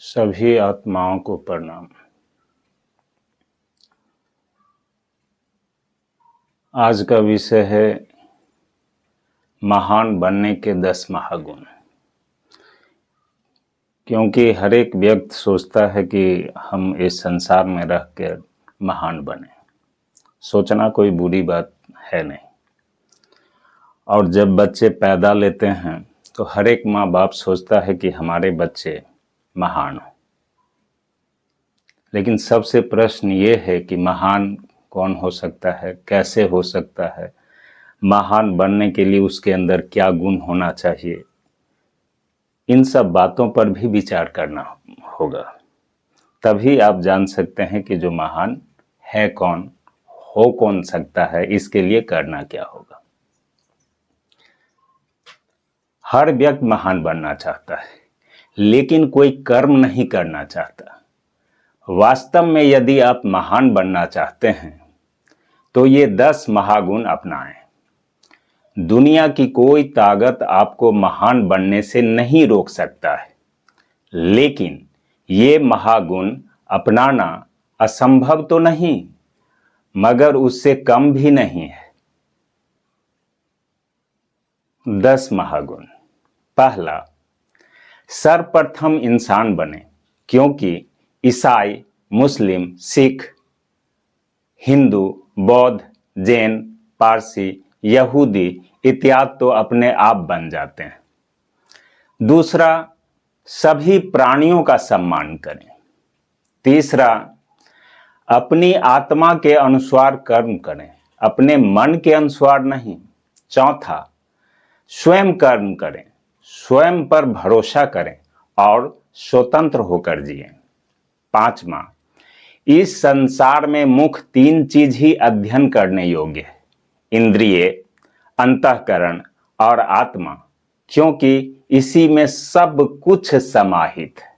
सभी आत्माओं को प्रणाम। आज का विषय है महान बनने के 10 महागुण। क्योंकि हर एक व्यक्ति सोचता है कि हम इस संसार में रह कर महान बने। सोचना कोई बुरी बात है नहीं। और जब बच्चे पैदा लेते हैं तो हर एक माँ बाप सोचता है कि हमारे बच्चे महान हो। लेकिन सबसे प्रश्न ये है कि महान कौन हो सकता है, कैसे हो सकता है, महान बनने के लिए उसके अंदर क्या गुण होना चाहिए, इन सब बातों पर भी विचार करना होगा। तभी आप जान सकते हैं कि जो महान है कौन, हो कौन सकता है, इसके लिए करना क्या होगा। हर व्यक्ति महान बनना चाहता है, लेकिन कोई कर्म नहीं करना चाहता। वास्तव में यदि आप महान बनना चाहते हैं तो ये 10 महागुण अपनाएं। दुनिया की कोई ताकत आपको महान बनने से नहीं रोक सकता है, लेकिन ये महागुण अपनाना असंभव तो नहीं, मगर उससे कम भी नहीं है। 10 महागुण। पहला, सर्वप्रथम इंसान बने, क्योंकि ईसाई, मुस्लिम, सिख, हिंदू, बौद्ध, जैन, पारसी, यहूदी इत्यादि तो अपने आप बन जाते हैं। दूसरा, सभी प्राणियों का सम्मान करें। तीसरा, अपनी आत्मा के अनुसार कर्म करें, अपने मन के अनुसार नहीं। चौथा, स्वयं कर्म करें, स्वयं पर भरोसा करें और स्वतंत्र होकर जिएं। पांचवा, इस संसार में मुख्य 3 चीज ही अध्ययन करने योग्य है, इंद्रिय, अंतःकरण और आत्मा, क्योंकि इसी में सब कुछ समाहित है।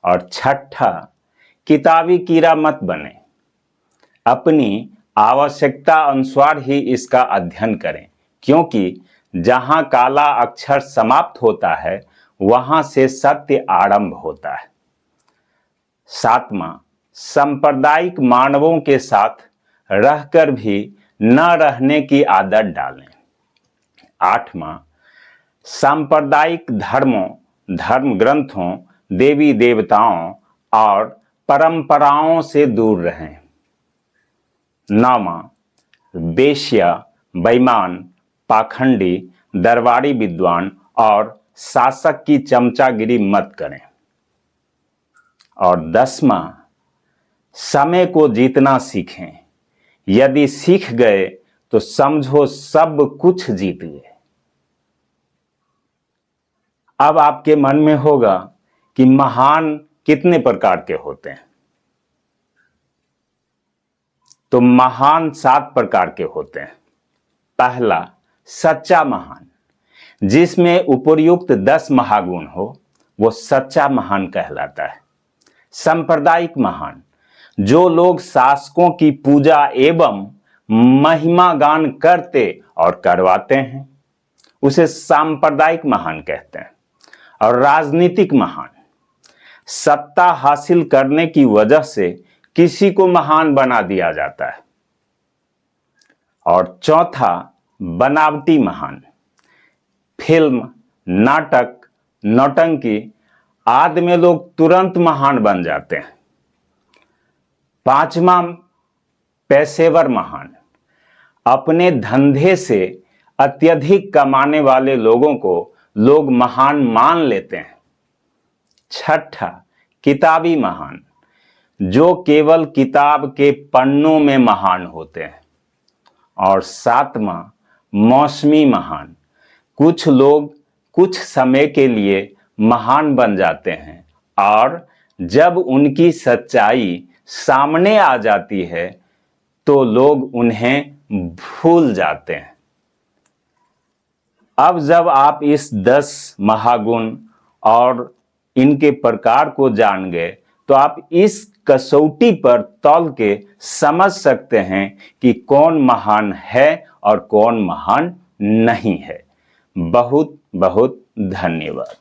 और छठा, किताबी कीड़ा मत बने, अपनी आवश्यकता अनुसार ही इसका अध्ययन करें, क्योंकि जहां काला अक्षर समाप्त होता है वहां से सत्य आरंभ होता है। सातवां, सांप्रदायिक मानवों के साथ रहकर भी न रहने की आदत डालें। आठवां, सांप्रदायिक धर्मों, धर्म ग्रंथों, देवी देवताओं और परंपराओं से दूर रहें। नौवां, वेश्या, बेईमान, पाखंडी, दरबारी विद्वान और शासक की चमचागिरी मत करें। और 10वां, समय को जीतना सीखें। यदि सीख गए तो समझो सब कुछ जीत गए। अब आपके मन में होगा कि महान कितने प्रकार के होते हैं। तो महान 7 प्रकार के होते हैं। पहला, सच्चा महान, जिसमें उपर्युक्त 10 महागुण हो, वो सच्चा महान कहलाता है। सांप्रदायिक महान, जो लोग शासकों की पूजा एवं महिमा गान करते और करवाते हैं, उसे सांप्रदायिक महान कहते हैं। और राजनीतिक महान, सत्ता हासिल करने की वजह से किसी को महान बना दिया जाता है। और चौथा, बनावटी महान, फिल्म, नाटक, नौटंकी आदि में लोग तुरंत महान बन जाते हैं। पांचवा, पेशेवर महान, अपने धंधे से अत्यधिक कमाने वाले लोगों को लोग महान मान लेते हैं। छठा, किताबी महान, जो केवल किताब के पन्नों में महान होते हैं। और 7वां, मौसमी महान, कुछ लोग कुछ समय के लिए महान बन जाते हैं और जब उनकी सच्चाई सामने आ जाती है तो लोग उन्हें भूल जाते हैं। अब जब आप इस 10 महागुण और इनके प्रकार को जान गए तो आप इस कसौटी पर तौल के समझ सकते हैं कि कौन महान है और कौन महान नहीं है। बहुत बहुत धन्यवाद।